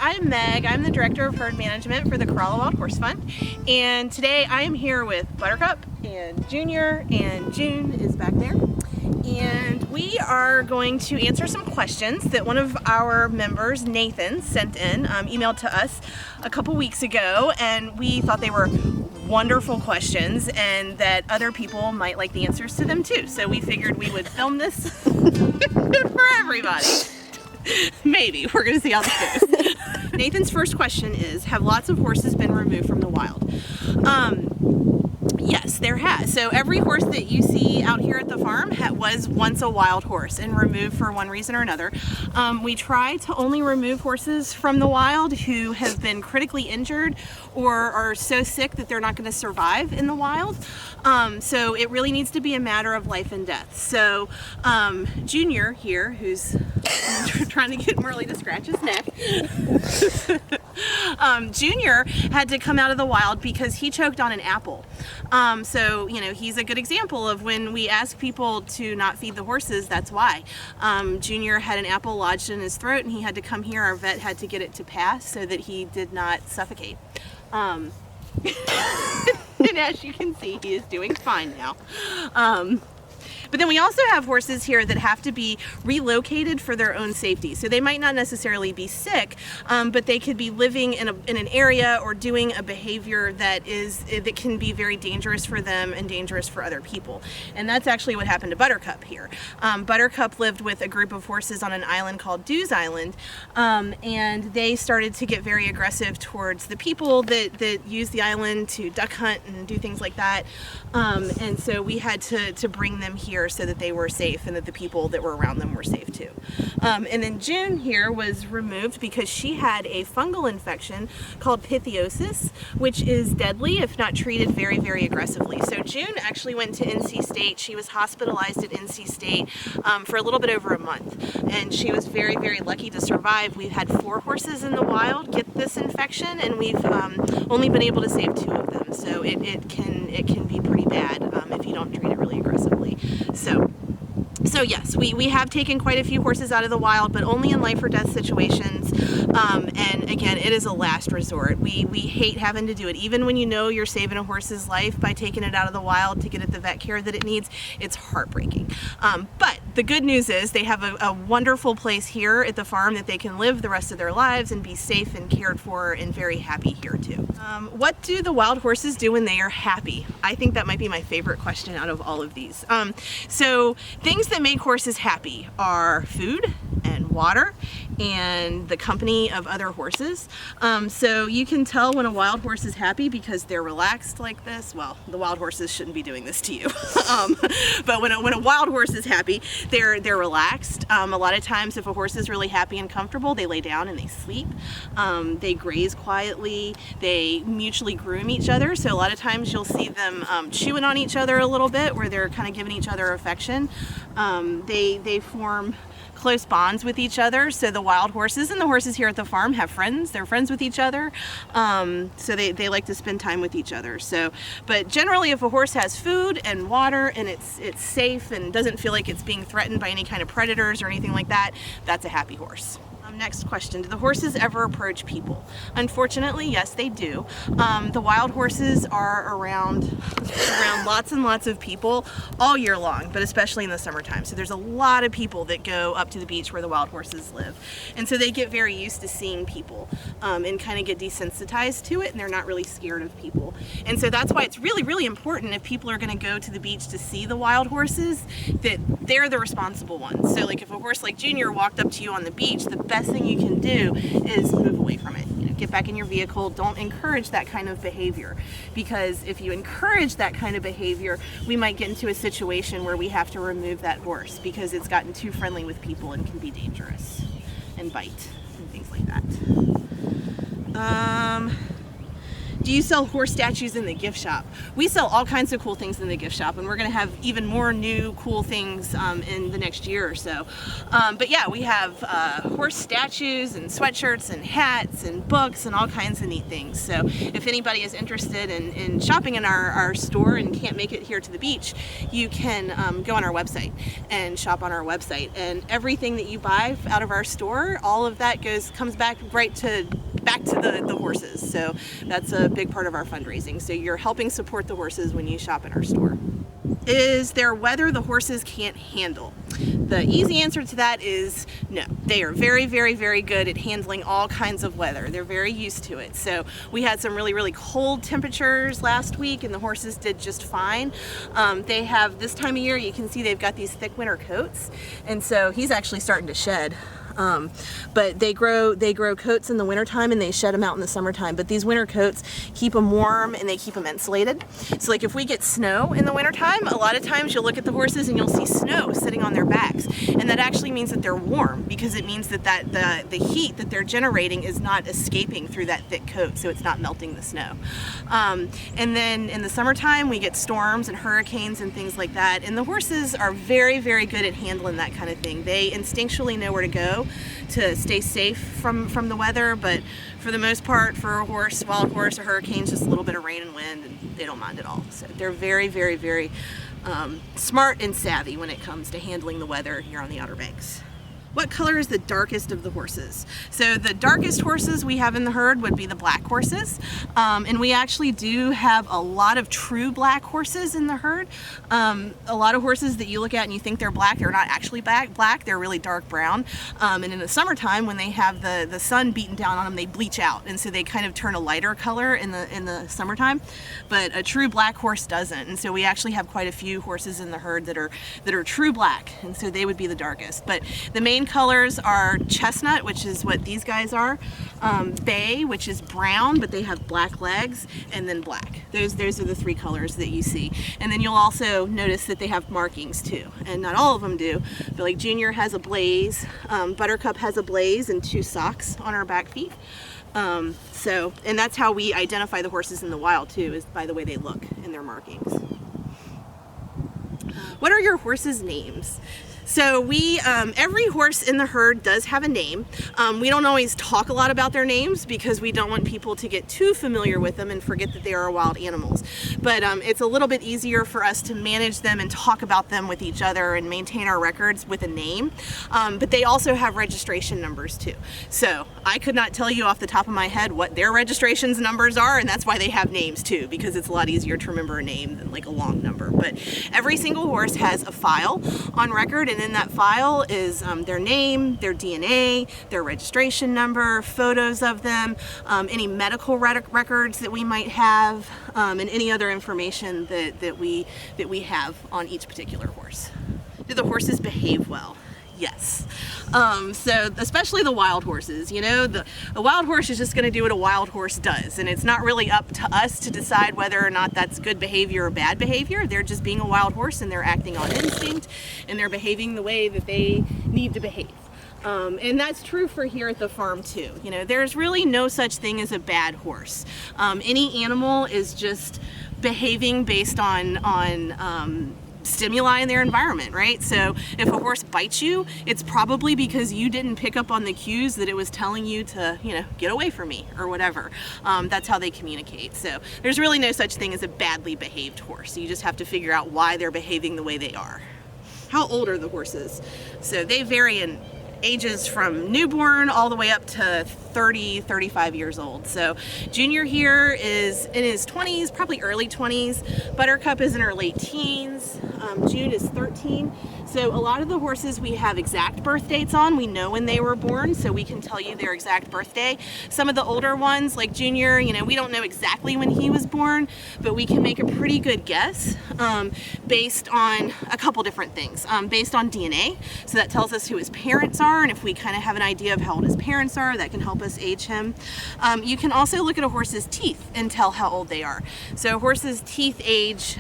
I'm Meg. I'm the Director of Herd Management for the Corolla Wild Horse Fund. And today I am here with Buttercup and Junior, and June is back there. And we are going to answer some questions that one of our members, Nathan, sent in, emailed to us a couple weeks ago, and we thought they were wonderful questions and that other people might like the answers to them too. So we figured we would film this for everybody. Maybe. We're going to see how this goes. Nathan's first question is, have lots of horses been removed from the wild? Yes, there has. So every horse that you see out here at the farm was once a wild horse and removed for one reason or another. We try to only remove horses from the wild who have been critically injured or are so sick that they're not going to survive in the wild. So it really needs to be a matter of life and death. So Junior here, who's trying to get Merle to scratch his neck, Junior had to come out of the wild because he choked on an apple. So, you know, he's a good example of when we ask people to not feed the horses, that's why. Junior had an apple lodged in his throat and he had to come here. Our vet had to get it to pass so that he did not suffocate. And as you can see, he is doing fine now. But then we also have horses here that have to be relocated for their own safety. So they might not necessarily be sick, but they could be living in an area or doing a behavior that can be very dangerous for them and dangerous for other people. And that's actually what happened to Buttercup here. Buttercup lived with a group of horses on an island called Dews Island, and they started to get very aggressive towards the people that use the island to duck hunt and do things like that. And so we had to bring them here so that they were safe and that the people that were around them were safe too. And then June here was removed because she had a fungal infection called pitheosis, which is deadly if not treated very, very aggressively. So June actually went to NC State. She was hospitalized at NC State for a little bit over a month, and she was very, very lucky to survive. We've had 4 horses in the wild get this infection, and we've only been able to save 2 of them. So it can be pretty bad if you don't treat it really aggressively. So yes, we have taken quite a few horses out of the wild, but only in life or death situations. And again, it is a last resort. We hate having to do it. Even when you know you're saving a horse's life by taking it out of the wild to get it the vet care that it needs, it's heartbreaking. But the good news is they have a wonderful place here at the farm that they can live the rest of their lives and be safe and cared for and very happy here too. What do the wild horses do when they are happy? I think that might be my favorite question out of all of these. So things that make horses happy are food and water and the company of other horses. So you can tell when a wild horse is happy because they're relaxed like this. Well, the wild horses shouldn't be doing this to you. But when a wild horse is happy, they're relaxed. A lot of times if a horse is really happy and comfortable, they lay down and they sleep. They graze quietly. They mutually groom each other. So a lot of times you'll see them chewing on each other a little bit where they're kind of giving each other affection. They form close bonds with each other. So the wild horses and the horses here at the farm have friends. They're friends with each other. So they like to spend time with each other. So, but generally if a horse has food and water and it's safe and doesn't feel like it's being threatened by any kind of predators or anything like that, that's a happy horse. Next question, do the horses ever approach people? Unfortunately, yes, they do. The wild horses are around lots and lots of people all year long, but especially in the summertime. So there's a lot of people that go up to the beach where the wild horses live. And so they get very used to seeing people and kind of get desensitized to it, and they're not really scared of people. And so that's why it's really, really important if people are going to go to the beach to see the wild horses, that they're the responsible ones. So like if a horse like Junior walked up to you on the beach, the best thing you can do is move away from it. You know, get back in your vehicle. Don't encourage that kind of behavior, because if you encourage that kind of behavior, we might get into a situation where we have to remove that horse because it's gotten too friendly with people and can be dangerous and bite and things like that. Do you sell horse statues in the gift shop? We sell all kinds of cool things in the gift shop, and we're going to have even more new cool things in the next year or so. But yeah, we have horse statues and sweatshirts and hats and books and all kinds of neat things. So if anybody is interested in shopping in our store and can't make it here to the beach, you can go on our website and shop on our website. And everything that you buy out of our store, all of that comes back to the horses. So that's a big part of our fundraising. So you're helping support the horses when you shop in our store. Is there weather the horses can't handle? The easy answer to that is no. They are very, very, very good at handling all kinds of weather. They're very used to it. So we had some really, really cold temperatures last week and the horses did just fine. They have, this time of year, you can see they've got these thick winter coats. And so he's actually starting to shed. But they grow coats in the wintertime and they shed them out in the summertime. But these winter coats keep them warm and they keep them insulated. So like if we get snow in the wintertime, a lot of times you'll look at the horses and you'll see snow sitting on their backs. And that actually means that they're warm, because it means that the heat that they're generating is not escaping through that thick coat, so it's not melting the snow. And then in the summertime we get storms and hurricanes and things like that. And the horses are very, very good at handling that kind of thing. They instinctually know where to go to stay safe from the weather, but for the most part, for a horse, wild horse, a hurricane's just a little bit of rain and wind, and they don't mind at all. So they're very, very, very smart and savvy when it comes to handling the weather here on the Outer Banks. What color is the darkest of the horses? So the darkest horses we have in the herd would be the black horses. And we actually do have a lot of true black horses in the herd. A lot of horses that you look at and you think they're black, they're not actually black, they're really dark brown. And in the summertime, when they have the sun beating down on them, they bleach out. And so they kind of turn a lighter color in the summertime. But a true black horse doesn't. And so we actually have quite a few horses in the herd that are true black. And so they would be the darkest. But the main colors are chestnut, which is what these guys are, bay, which is brown but they have black legs, and then black. Those are the three colors that you see. And then you'll also notice that they have markings too, and not all of them do, but like Junior has a blaze, Buttercup has a blaze and 2 socks on her back feet. And that's how we identify the horses in the wild too, is by the way they look and their markings. What are your horses' names? So every horse in the herd does have a name. We don't always talk a lot about their names because we don't want people to get too familiar with them and forget that they are wild animals. But it's a little bit easier for us to manage them and talk about them with each other and maintain our records with a name. But they also have registration numbers too. So I could not tell you off the top of my head what their registrations numbers are, and that's why they have names too, because it's a lot easier to remember a name than like a long number. But every single horse has a file on record, and in that file is their name, their DNA, their registration number, photos of them, any medical records that we might have, and any other information that we have on each particular horse. Do the horses behave well? Yes. So especially the wild horses, you know, the wild horse is just going to do what a wild horse does, and it's not really up to us to decide whether or not that's good behavior or bad behavior. They're just being a wild horse and they're acting on instinct and they're behaving the way that they need to behave. And that's true for here at the farm too. You know, there's really no such thing as a bad horse. Any animal is just behaving based on stimuli in their environment, right? So if a horse bites you, it's probably because you didn't pick up on the cues that it was telling you to, you know, get away from me or whatever. That's how they communicate. So there's really no such thing as a badly behaved horse. You just have to figure out why they're behaving the way they are. How old are the horses? So they vary in ages from newborn all the way up to 30, 35 years old. So Junior here is in his 20s, probably early 20s. Buttercup is in her late teens. Jude is 13. So a lot of the horses we have exact birth dates on. We know when they were born, so we can tell you their exact birthday. Some of the older ones, like Junior, you know, we don't know exactly when he was born, but we can make a pretty good guess based on a couple different things. Based on DNA, so that tells us who his parents are, and if we kind of have an idea of how old his parents are, that can help us age him. You can also look at a horse's teeth and tell how old they are. So horses' teeth age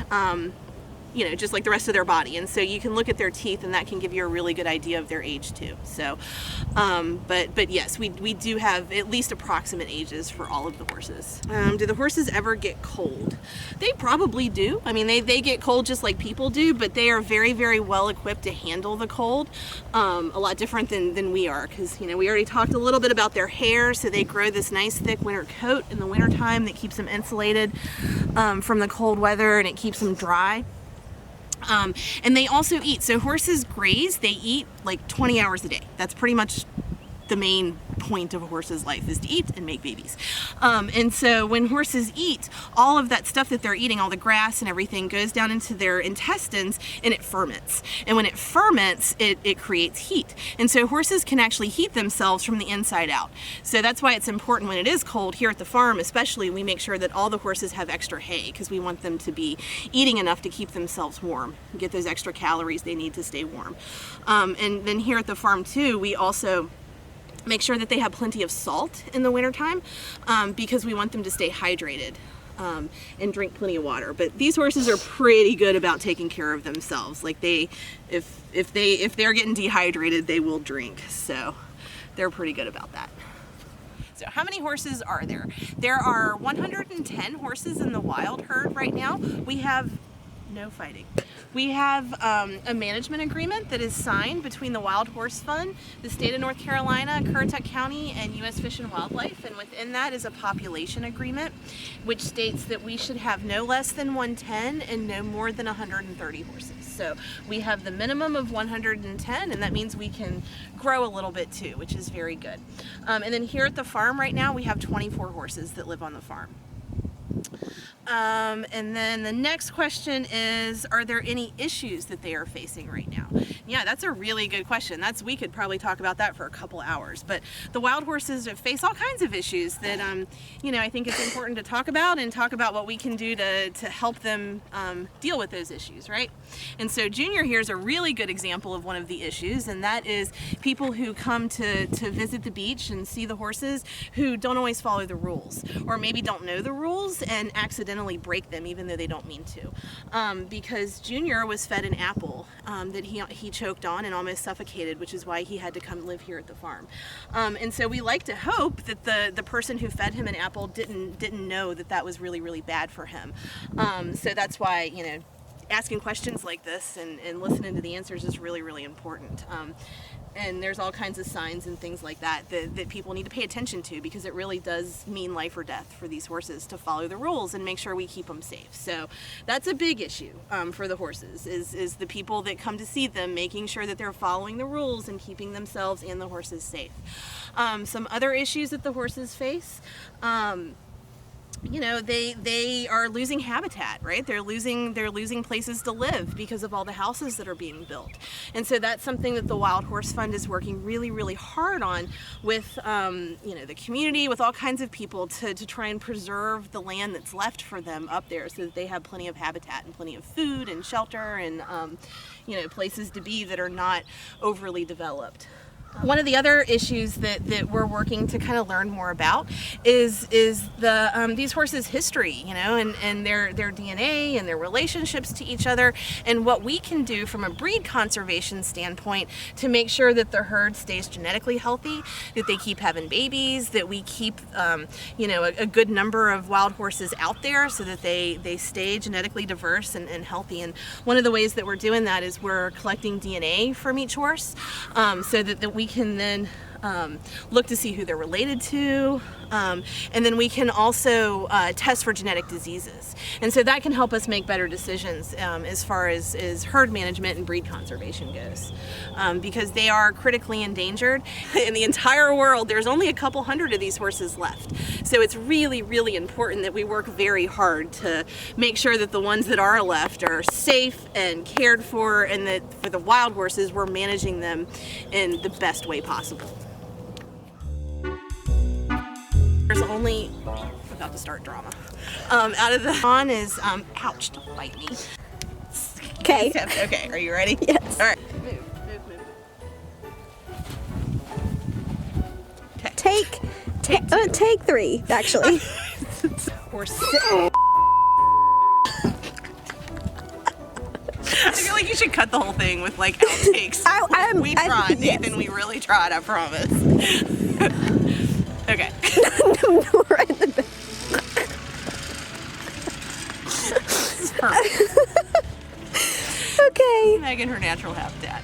you know, just like the rest of their body. And so you can look at their teeth, and that can give you a really good idea of their age too. So, but yes, we do have at least approximate ages for all of the horses. Do the horses ever get cold? They probably do. I mean, they get cold just like people do, but they are very, very well equipped to handle the cold. A lot different than we are, because, you know, we already talked a little bit about their hair. So they grow this nice thick winter coat in the wintertime that keeps them insulated from the cold weather, and it keeps them dry. And they also eat. So horses graze, they eat like 20 hours a day. That's pretty much the main point of a horse's life, is to eat and make babies. And so when horses eat, all of that stuff that they're eating, all the grass and everything, goes down into their intestines, and it ferments. And when it ferments, it creates heat. And so horses can actually heat themselves from the inside out. So that's why it's important when it is cold here at the farm, especially, we make sure that all the horses have extra hay, because we want them to be eating enough to keep themselves warm, get those extra calories they need to stay warm. And then here at the farm too, we also make sure that they have plenty of salt in the wintertime, because we want them to stay hydrated and drink plenty of water. But these horses are pretty good about taking care of themselves. Like if they're getting dehydrated, they will drink. So they're pretty good about that. So how many horses are there? There are 110 horses in the wild herd right now. We have no fighting. We have a management agreement that is signed between the Wild Horse Fund, the state of North Carolina, Currituck County, and U.S. Fish and Wildlife. And within that is a population agreement, which states that we should have no less than 110 and no more than 130 horses. So we have the minimum of 110, and that means we can grow a little bit too, which is very good. And then here at the farm right now, we have 24 horses that live on the farm. And then the next question is, are there any issues that they are facing right now? Yeah, that's a really good question. We could probably talk about that for a couple hours. But the wild horses face all kinds of issues that, you know, I think it's important to talk about, and talk about what we can do to help them deal with those issues, right? And so Junior here is a really good example of one of the issues, and that is people who come to visit the beach and see the horses who don't always follow the rules, or maybe don't know the rules and accidentally break them even though they don't mean to. Because Junior was fed an apple that he choked on and almost suffocated, which is why he had to come live here at the farm. And so we like to hope that the person who fed him an apple didn't know that was really, really bad for him. So that's why, you know, asking questions like this and listening to the answers is really, really important. And there's all kinds of signs and things like that people need to pay attention to, because it really does mean life or death for these horses to follow the rules and make sure we keep them safe. So that's a big issue for the horses, is the people that come to see them making sure that they're following the rules and keeping themselves and the horses safe. Some other issues that the horses face, you know, they are losing habitat, right? They're losing places to live because of all the houses that are being built. And so that's something that the Wild Horse Fund is working really, really hard on with, you know, the community, with all kinds of people to try and preserve the land that's left for them up there, so that they have plenty of habitat and plenty of food and shelter and, you know, places to be that are not overly developed. One of the other issues that we're working to kind of learn more about is these horses' history, you know, and their DNA and their relationships to each other, and what we can do from a breed conservation standpoint to make sure that the herd stays genetically healthy, that they keep having babies, that we keep, you know, a good number of wild horses out there so that they stay genetically diverse and healthy. And one of the ways that we're doing that is we're collecting DNA from each horse, so that we can then look to see who they're related to, and then we can also test for genetic diseases. And so that can help us make better decisions as far as herd management and breed conservation goes, because they are critically endangered. In the entire world, there's only a couple hundred of these horses left. So it's really, really important that we work very hard to make sure that the ones that are left are safe and cared for, and that for the wild horses, we're managing them in the best way possible. There's only, about to start drama. Out of the on is, ouch, don't bite me. Okay. Okay, are you ready? Yes. All right. Move. Okay. Take 3, actually. Or sit. should cut the whole thing with like outtakes. We tried, yes. Nathan. We really tried. I promise. Okay. No, right in the back. This is perfect. Okay. Megan, her natural habitat.